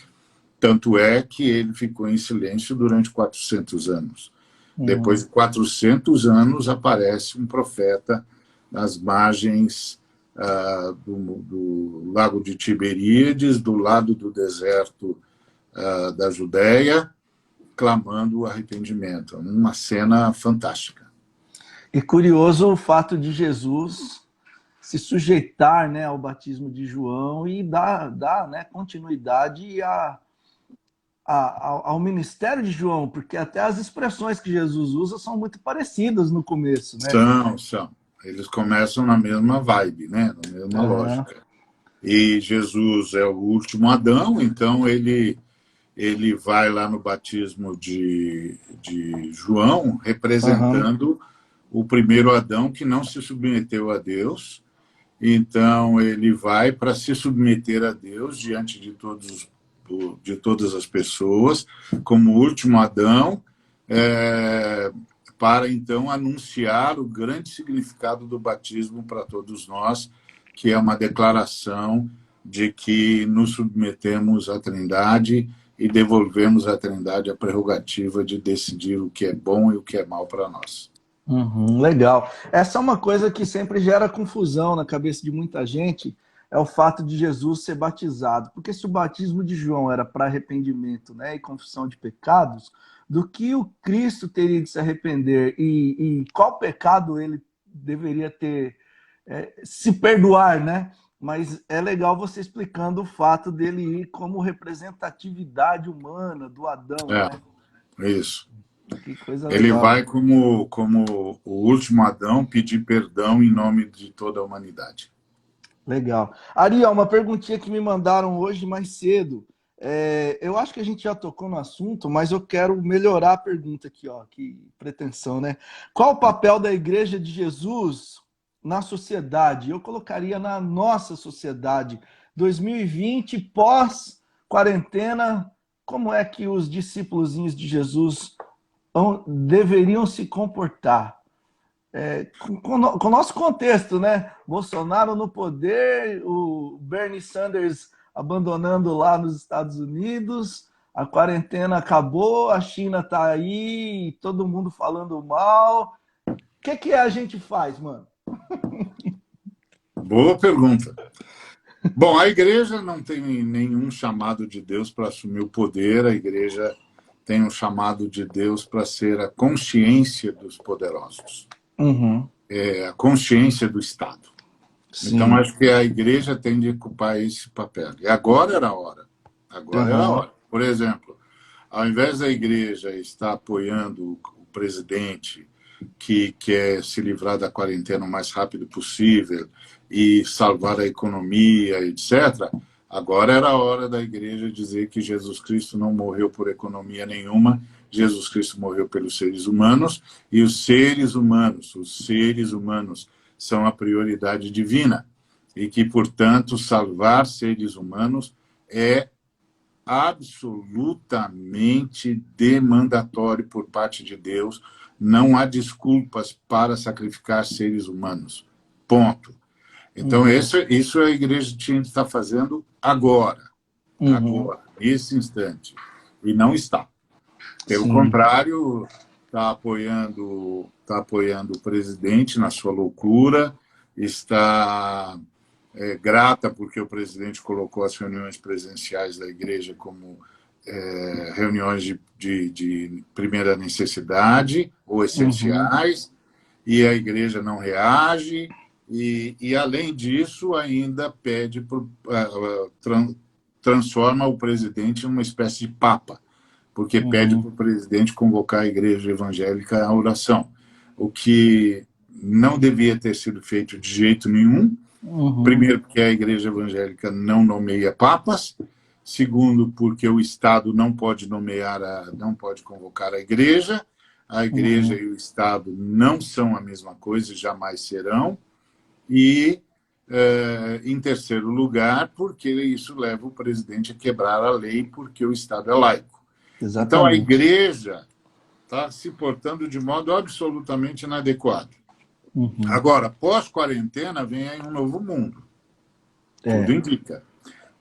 B: tanto é que ele ficou em silêncio durante 400 anos. Depois
A: Uhum.
B: de 400 anos, aparece um profeta nas margens do Lago de Tiberíades, do lado do deserto da Judéia, clamando o arrependimento. Uma cena fantástica.
A: E curioso o fato de Jesus se sujeitar, né, ao batismo de João e dar, né, continuidade ao ministério de João, porque até as expressões que Jesus usa são muito parecidas no começo, né?
B: São. Eles começam na mesma vibe, né? Na mesma
A: Aham.
B: lógica. E Jesus é o último Adão, então ele vai lá no batismo de João,
A: Aham.
B: representando o primeiro Adão que não se submeteu a Deus. Então, ele vai para se submeter a Deus diante de todas as pessoas, como o último Adão, é, para então anunciar o grande significado do batismo para todos nós, que é uma declaração de que nos submetemos à Trindade e devolvemos à Trindade a prerrogativa de decidir o que é bom e o que é mal para nós.
A: Uhum, legal. Essa é uma coisa que sempre gera confusão na cabeça de muita gente, é o fato de Jesus ser batizado. Porque se o batismo de João era para arrependimento, né, e confissão de pecados, do que o Cristo teria de se arrepender e qual pecado ele deveria ter, se perdoar, né? Mas é legal você explicando o fato dele ir como representatividade humana do Adão, né?
B: É, isso.
A: Que coisa
B: Ele
A: legal.
B: vai, como o último Adão, pedir perdão em nome de toda a humanidade.
A: Legal. Ariel, uma perguntinha que me mandaram hoje mais cedo. Eu acho que a gente já tocou no assunto, mas eu quero melhorar a pergunta aqui, ó. Que pretensão, né? Qual o papel da Igreja de Jesus na sociedade? Eu colocaria na nossa sociedade 2020, pós-quarentena, como é que os discípulozinhos de Jesus deveriam se comportar? Com o nosso contexto, né? Bolsonaro no poder, o Bernie Sanders abandonando lá nos Estados Unidos, a quarentena acabou, a China tá aí, todo mundo falando mal. O que a gente faz, mano?
B: Boa pergunta. Bom, a igreja não tem nenhum chamado de Deus para assumir o poder, a igreja tem um chamado de Deus para ser a consciência dos poderosos, a consciência do Estado. Sim. Então, acho que a igreja tem de ocupar esse papel. E agora era a hora. Agora era a hora. Por exemplo, ao invés da igreja estar apoiando o presidente que quer se livrar da quarentena o mais rápido possível e salvar a economia, etc., agora era a hora da igreja dizer que Jesus Cristo não morreu por economia nenhuma, Jesus Cristo morreu pelos seres humanos, e os seres humanos são a prioridade divina, e que, portanto, salvar seres humanos é absolutamente demandatório por parte de Deus. Não há desculpas para sacrificar seres humanos. Ponto. Então, isso a igreja tinha que estar fazendo agora. Agora, nesse instante. E não está. Pelo contrário, está apoiando o presidente na sua loucura, está grata porque o presidente colocou as reuniões presenciais da igreja como reuniões de primeira necessidade ou essenciais, e a igreja não reage, e além disso, ainda pede, transforma o presidente em uma espécie de papa, porque pede para o presidente convocar a igreja evangélica à oração, o que não devia ter sido feito de jeito nenhum. Primeiro, porque a igreja evangélica não nomeia papas. Segundo, porque o Estado não pode não pode convocar a igreja. A igreja e o Estado não são a mesma coisa e jamais serão. E, em terceiro lugar, porque isso leva o presidente a quebrar a lei, porque o Estado é laico. Exatamente. Então, a igreja está se portando de modo absolutamente inadequado. Agora, pós-quarentena, vem aí um novo mundo. Tudo indica.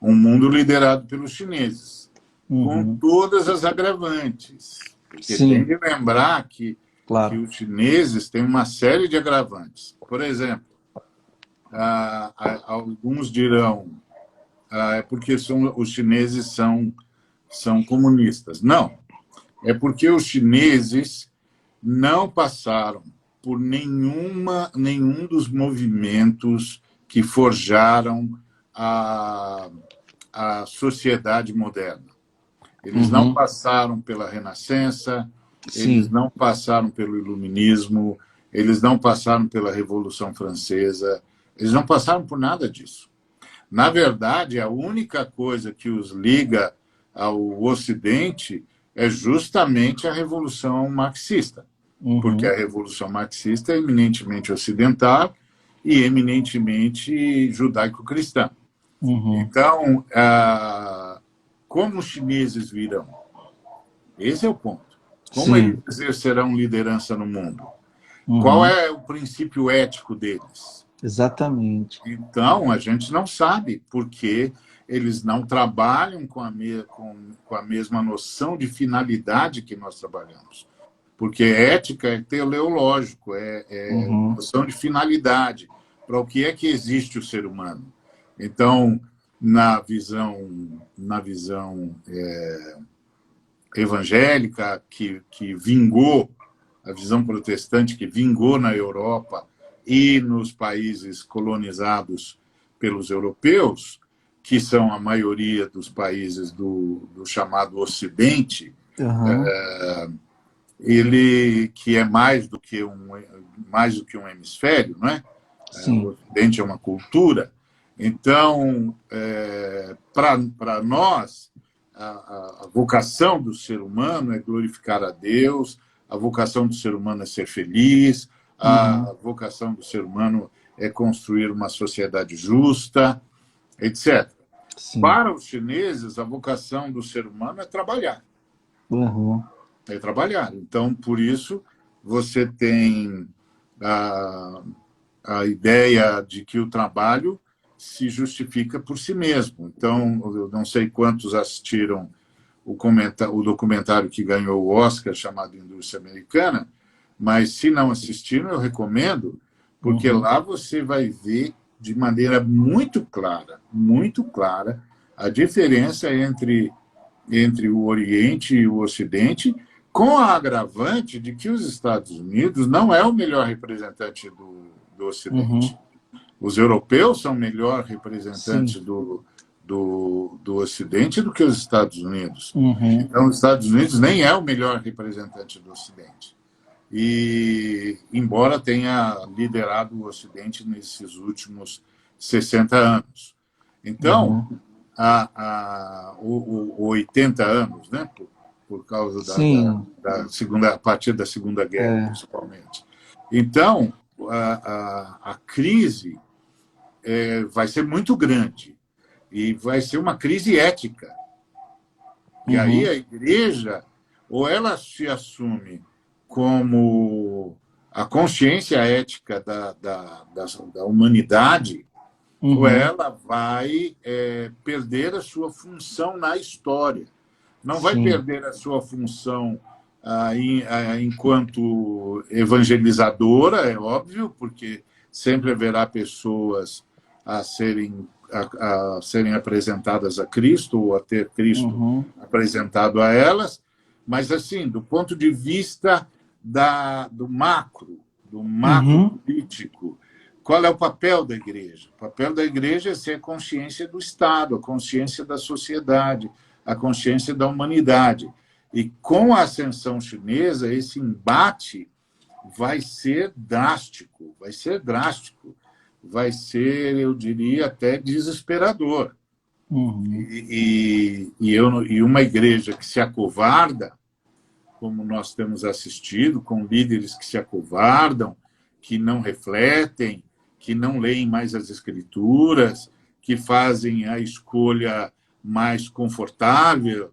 B: Um mundo liderado pelos chineses, com todas as agravantes. Porque tem que lembrar que os chineses têm uma série de agravantes. Por exemplo, alguns dirão é porque os chineses são comunistas. Não. É porque os chineses não passaram por nenhum dos movimentos que forjaram a sociedade moderna. Eles não passaram pela Renascença, eles não passaram pelo Iluminismo, eles não passaram pela Revolução Francesa, eles não passaram por nada disso. Na verdade, a única coisa que os liga ao Ocidente é justamente a Revolução Marxista. Porque a Revolução Marxista é eminentemente ocidental e eminentemente judaico-cristã. Então, como os chineses virão? Esse é o ponto. Como eles exercerão liderança no mundo? Qual é o princípio ético deles?
A: Exatamente.
B: Então, a gente não sabe, porque eles não trabalham com a mesma noção de finalidade que nós trabalhamos. Porque ética é teleológico, é noção de finalidade. Para o que é que existe o ser humano? Então, na visão evangélica que vingou, a visão protestante que vingou na Europa e nos países colonizados pelos europeus, que são a maioria dos países do chamado Ocidente, ele que é mais do que um hemisfério, não é? O Ocidente é uma cultura. Então, para nós, a vocação do ser humano é glorificar a Deus, a vocação do ser humano é ser feliz, a vocação do ser humano é construir uma sociedade justa, etc.
A: Sim.
B: Para os chineses, a vocação do ser humano é trabalhar.
A: Uhum.
B: É trabalhar. Então, por isso, você tem a, a ideia de que o trabalho se justifica por si mesmo. Então, eu não sei quantos assistiram o documentário que ganhou o Oscar, chamado Indústria Americana, mas se não assistiram, eu recomendo, porque
A: Uhum.
B: lá você vai ver de maneira muito clara, a diferença entre o Oriente e o Ocidente, com a agravante de que os Estados Unidos não é o melhor representante do
A: Uhum.
B: Ocidente. Os europeus são melhor
A: Sim.
B: representantes do Ocidente do que os Estados Unidos.
A: Uhum.
B: Então, os Estados Unidos nem é o melhor representante do Ocidente. E, embora tenha liderado o Ocidente nesses últimos 60 anos. Então,
A: Uhum.
B: o 80 anos, né, por causa
A: Sim.
B: a partir da Segunda Guerra,
A: É.
B: principalmente. Então, a crise vai ser muito grande e vai ser uma crise ética. E aí
A: Uhum.
B: a igreja, ou ela se assume como a consciência ética da humanidade, ou
A: Uhum.
B: ela vai perder a sua função na história. Não vai
A: Sim.
B: perder a sua função enquanto evangelizadora, é óbvio, porque sempre haverá pessoas a serem apresentadas a Cristo ou a ter Cristo
A: Uhum.
B: apresentado a elas, mas assim, do ponto de vista do macro
A: Uhum.
B: político, qual é o papel da igreja? O papel da igreja é ser a consciência do Estado, a consciência da sociedade, a consciência da humanidade. E com a ascensão chinesa, esse embate vai ser drástico, vai ser, eu diria, até desesperador.
A: Uhum.
B: E uma igreja que se acovarda, como nós temos assistido, com líderes que se acovardam, que não refletem, que não leem mais as escrituras, que fazem a escolha mais confortável,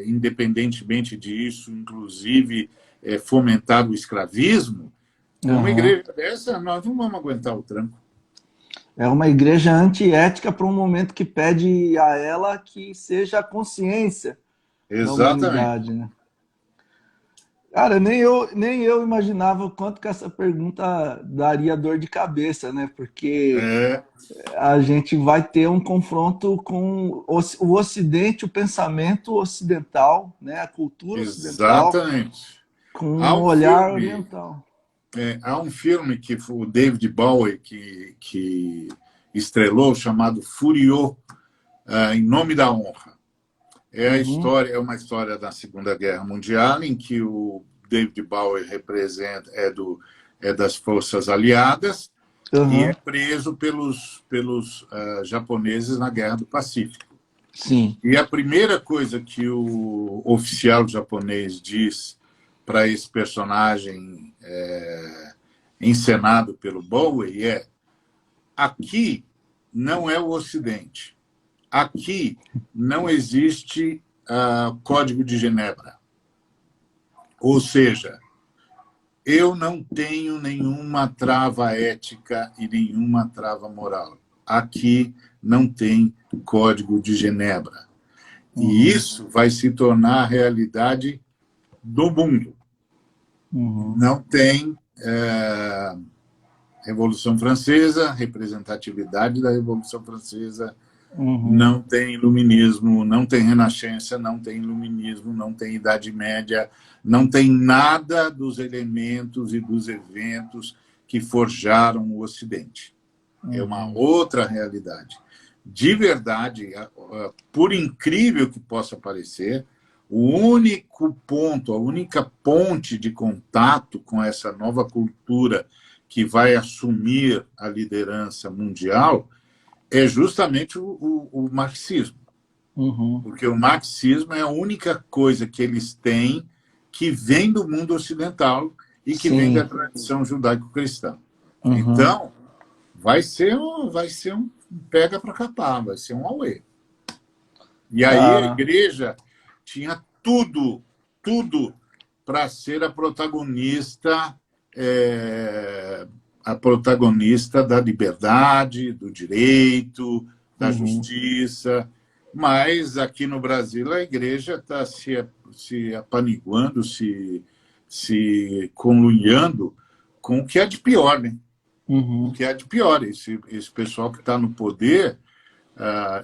B: independentemente disso, inclusive fomentar o escravismo. Uma
A: Uhum.
B: igreja dessa, nós não vamos aguentar o tranco.
A: É uma igreja antiética para um momento que pede a ela que seja a consciência da
B: Exatamente.
A: humanidade, né? Cara, nem eu imaginava o quanto que essa pergunta daria dor de cabeça, né? Porque
B: É,
A: a gente vai ter um confronto com o Ocidente, o pensamento ocidental, né? A cultura ocidental,
B: exatamente.
A: com
B: Há
A: um
B: um
A: olhar
B: filme
A: oriental.
B: Há um filme que foi o David Bowie que estrelou, chamado Furiô, Em Nome da Honra.
A: Uhum,
B: É uma história da Segunda Guerra Mundial, em que o David Bowie representa, é das forças aliadas e é
A: uhum,
B: preso pelos japoneses na Guerra do Pacífico.
A: sim.
B: E a primeira coisa que o oficial japonês diz para esse personagem encenado pelo Bowie é: aqui não é o Ocidente, aqui não existe Código de Genebra. Ou seja, eu não tenho nenhuma trava ética e nenhuma trava moral. Aqui não tem Código de Genebra. E
A: Uhum,
B: isso vai se tornar a realidade do mundo.
A: uhum,
B: Não tem Revolução Francesa, representatividade da Revolução Francesa,
A: uhum,
B: não tem iluminismo, não tem renascença, não tem iluminismo, não tem Idade Média, não tem nada dos elementos e dos eventos que forjaram o Ocidente. É uma
A: uhum.
B: outra realidade. De verdade, por incrível que possa parecer, o único ponto, a única ponte de contato com essa nova cultura que vai assumir a liderança mundial é justamente o marxismo.
A: Uhum.
B: Porque o marxismo é a única coisa que eles têm que vem do mundo ocidental e que vem da
A: Sim.
B: tradição judaico-cristã.
A: Uhum.
B: Então, vai ser um pega para capar, vai ser um auê. E aí a
A: Cara,
B: igreja tinha tudo para ser a protagonista da liberdade, do direito, da
A: uhum,
B: justiça. Mas aqui no Brasil a igreja está se apaniguando, se conluiando com o que é de pior, né? O
A: uhum,
B: que é de pior. Esse pessoal que está no poder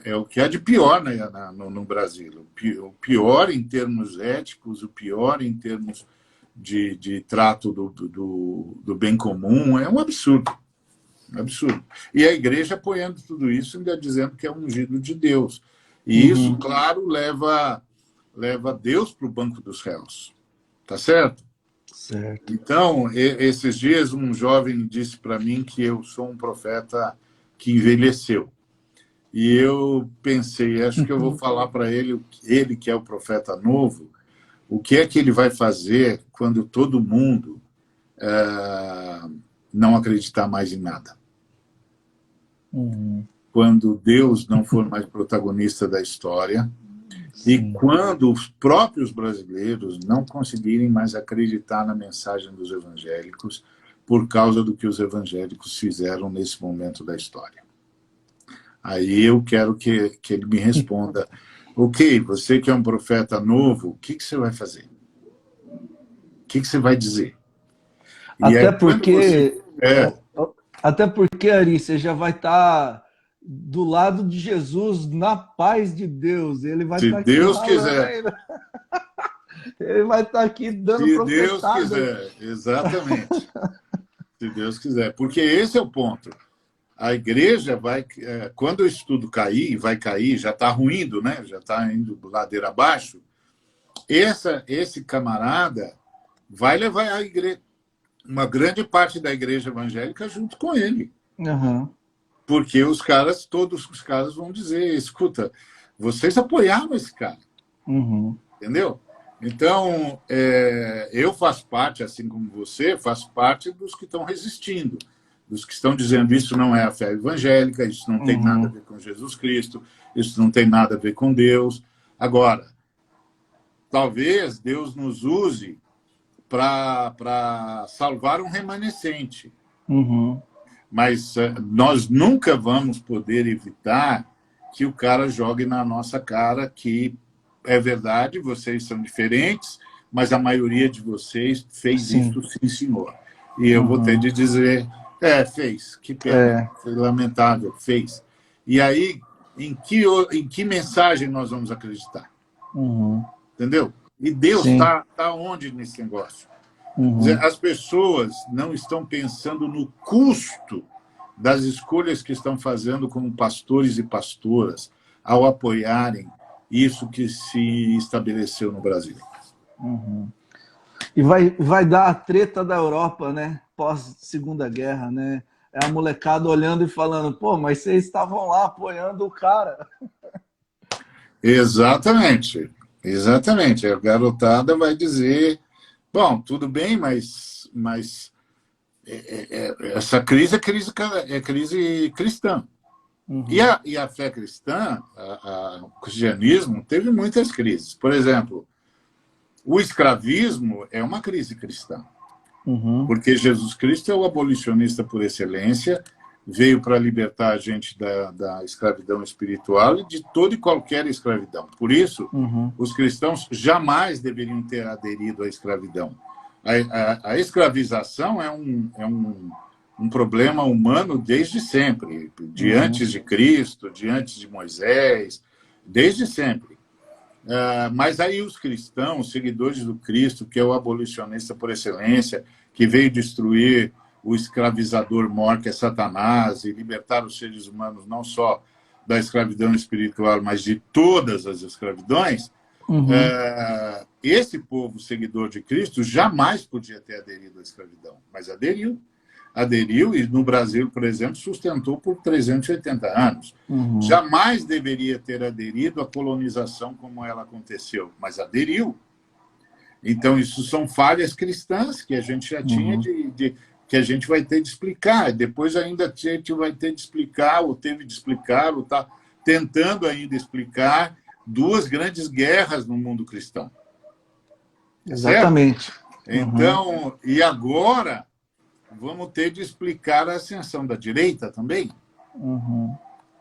B: é o que há de pior, né, no Brasil. O pior em termos éticos, o pior em termos de trato do bem comum. É um absurdo. Um absurdo. E a igreja apoiando tudo isso, ainda dizendo que é ungido de Deus. E isso,
A: uhum.
B: claro, leva Deus para o banco dos réus. Tá certo?
A: Certo.
B: Então, esses dias, um jovem disse para mim que eu sou um profeta que envelheceu. E eu pensei, acho que eu vou falar para ele, ele que é o profeta novo, o que é que ele vai fazer quando todo mundo não acreditar mais em nada?
A: Uhum.
B: Quando Deus não for mais protagonista da história e
A: Sim.
B: quando os próprios brasileiros não conseguirem mais acreditar na mensagem dos evangélicos por causa do que os evangélicos fizeram nesse momento da história. Aí eu quero que ele me responda, ok, você que é um profeta novo, o que você vai fazer? O que você vai dizer? E
A: Até
B: aí, quando você...
A: porque, até porque, Ari, você já vai estar do lado de Jesus na paz de Deus. Ele vai
B: Se
A: estar aqui
B: Deus
A: ralando
B: quiser,
A: ainda. Ele vai estar aqui dando
B: se Deus
A: profetada.
B: quiser, exatamente, se Deus quiser. Porque esse é o ponto. A igreja vai, quando o estudo cair, vai cair, já está ruindo, né? Já está indo ladeira abaixo. Esse camarada vai levar a igreja, uma grande parte da igreja evangélica junto com ele.
A: Aham.
B: Porque todos os caras vão dizer, escuta, vocês apoiaram esse cara,
A: Uhum.
B: entendeu? Então, eu faço parte, assim como você, faço parte dos que estão resistindo, dos que estão dizendo isso não é a fé evangélica, isso não tem nada a
A: Uhum.
B: ver com Jesus Cristo, isso não tem nada a ver com Deus. Agora, talvez Deus nos use para salvar um remanescente.
A: Uhum.
B: Mas nós nunca vamos poder evitar que o cara jogue na nossa cara que é verdade, vocês são diferentes, mas a maioria de vocês fez
A: Sim.
B: isso, sim, senhor. E eu vou ter
A: Uhum.
B: de dizer, fez, que pena,
A: É.
B: foi lamentável, fez. E aí, em que mensagem nós vamos acreditar?
A: Uhum.
B: Entendeu? E Deus
A: Sim.
B: está onde nesse negócio?
A: Uhum.
B: As pessoas não estão pensando no custo das escolhas que estão fazendo como pastores e pastoras ao apoiarem isso que se estabeleceu no Brasil.
A: Uhum. E vai dar a treta da Europa, né? Pós Segunda Guerra, né? É a molecada olhando e falando, pô, mas vocês estavam lá apoiando o cara.
B: Exatamente, exatamente. A garotada vai dizer, bom, tudo bem, mas essa crise é crise cristã.
A: Uhum.
B: E a fé cristã, o cristianismo, teve muitas crises. Por exemplo, o escravismo é uma crise cristã,
A: Uhum.
B: porque Jesus Cristo é o abolicionista por excelência, veio para libertar a gente da escravidão espiritual e de toda e qualquer escravidão. Por isso,
A: Uhum.
B: os cristãos jamais deveriam ter aderido à escravidão. A escravização é um problema humano desde sempre, de
A: Uhum.
B: antes de Cristo, de antes de Moisés, desde sempre. Mas aí os cristãos, seguidores do Cristo, que é o abolicionista por excelência, que veio destruir o escravizador mor, que é Satanás, e libertar os seres humanos não só da escravidão espiritual, mas de todas as escravidões,
A: Uhum.
B: esse povo seguidor de Cristo jamais podia ter aderido à escravidão, mas aderiu. Aderiu e no Brasil, por exemplo, sustentou por 380 anos.
A: Uhum.
B: Jamais deveria ter aderido à colonização como ela aconteceu, mas aderiu. Então, isso são falhas cristãs que a gente já tinha
A: Uhum.
B: que a gente vai ter de explicar. Depois ainda a gente vai ter de explicar, ou teve de explicar, ou está tentando ainda explicar duas grandes guerras no mundo cristão.
A: Exatamente.
B: Certo? Então, e agora vamos ter de explicar a ascensão da direita também.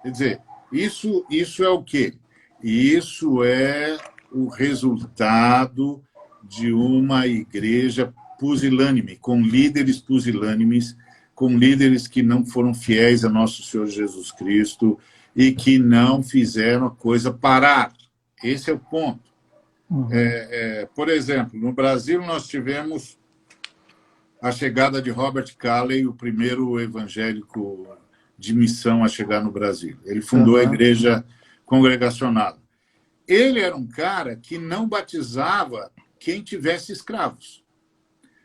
B: Quer dizer, isso é o quê? Isso é o resultado de uma igreja pusilânime, com líderes pusilânimes, com líderes que não foram fiéis a nosso Senhor Jesus Cristo e que não fizeram a coisa parar. Esse é o ponto. Por exemplo, no Brasil nós tivemos a chegada de Robert Calley, o primeiro evangélico de missão a chegar no Brasil. Ele fundou a Igreja Congregacional. Ele era um cara que não batizava quem tivesse escravos.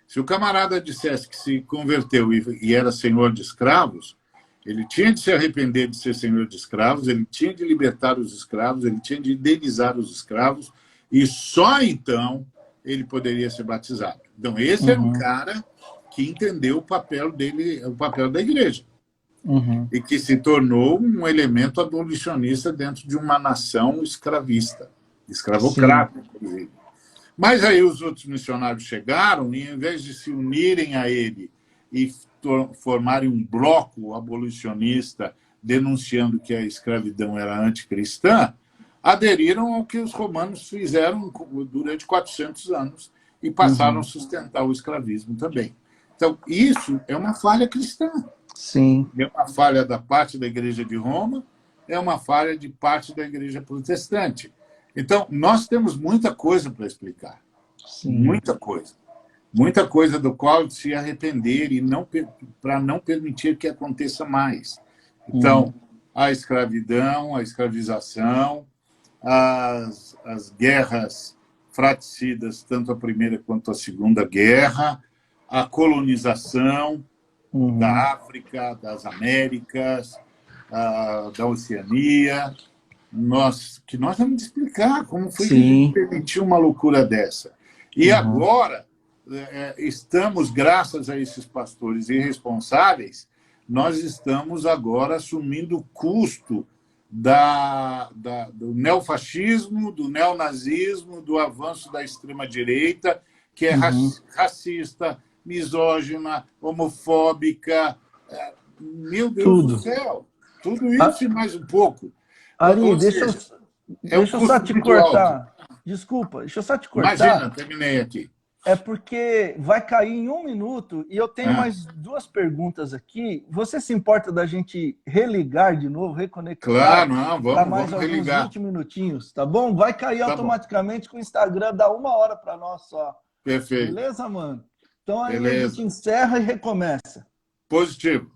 B: Se o camarada dissesse que se converteu e era senhor de escravos, ele tinha de se arrepender de ser senhor de escravos, ele tinha de libertar os escravos, ele tinha de indenizar os escravos, e só então ele poderia ser batizado. Então, esse era um cara que entendeu o papel dele, o papel da igreja. E que se tornou um elemento abolicionista dentro de uma nação escravista, escravocrata, inclusive. Mas aí os outros missionários chegaram e, em vez de se unirem a ele e formarem um bloco abolicionista denunciando que a escravidão era anticristã, aderiram ao que os romanos fizeram durante 400 anos e passaram a sustentar o escravismo também. Então, isso é uma falha cristã.
A: Sim.
B: É uma falha da parte da Igreja de Roma, é uma falha de parte da Igreja protestante. Então, nós temos muita coisa para explicar.
A: Sim.
B: Muita coisa. Muita coisa do qual se arrepender e para não permitir que aconteça mais. Então, a escravidão, a escravização, as guerras fratricidas, tanto a Primeira quanto a Segunda Guerra, a colonização da África, das Américas, da Oceania, que nós vamos explicar como foi que a gente permitiu uma loucura dessa. E agora, estamos, graças a esses pastores irresponsáveis, nós estamos agora assumindo o custo do neofascismo, do neonazismo, do avanço da extrema-direita, que é racista, misógina, homofóbica. Meu Deus do céu! Tudo isso e mais um pouco.
A: Ari, deixa eu só te cortar. Desculpa, deixa eu só te cortar.
B: Imagina, terminei aqui.
A: É porque vai cair em 1 minuto e eu tenho mais 2 perguntas aqui. Você se importa da gente religar de novo, reconectar?
B: Claro, não, vamos
A: mais alguns
B: religar.
A: 20 minutinhos, tá bom? Vai cair automaticamente com o Instagram, dá 1 hora para nós só.
B: Perfeito.
A: Beleza, mano? Então aí a gente encerra e recomeça.
B: Positivo.